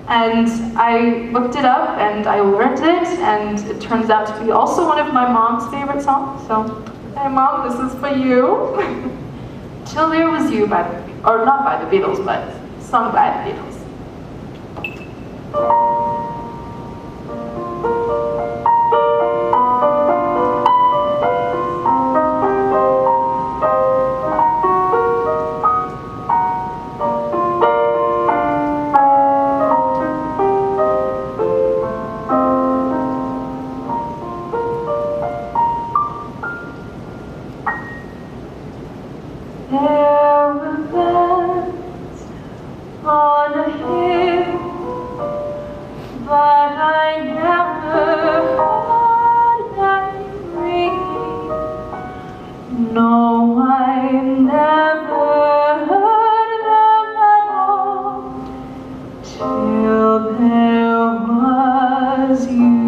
And I looked it up and I learned it, and it turns out to be also one of my mom's favorite songs. So, hey Mom, this is for you. Till There Was You by the, or not by the Beatles, but sung by the Beatles. There were bells on a hill, but I never heard them ringing. No, I never heard them at all, till there was you.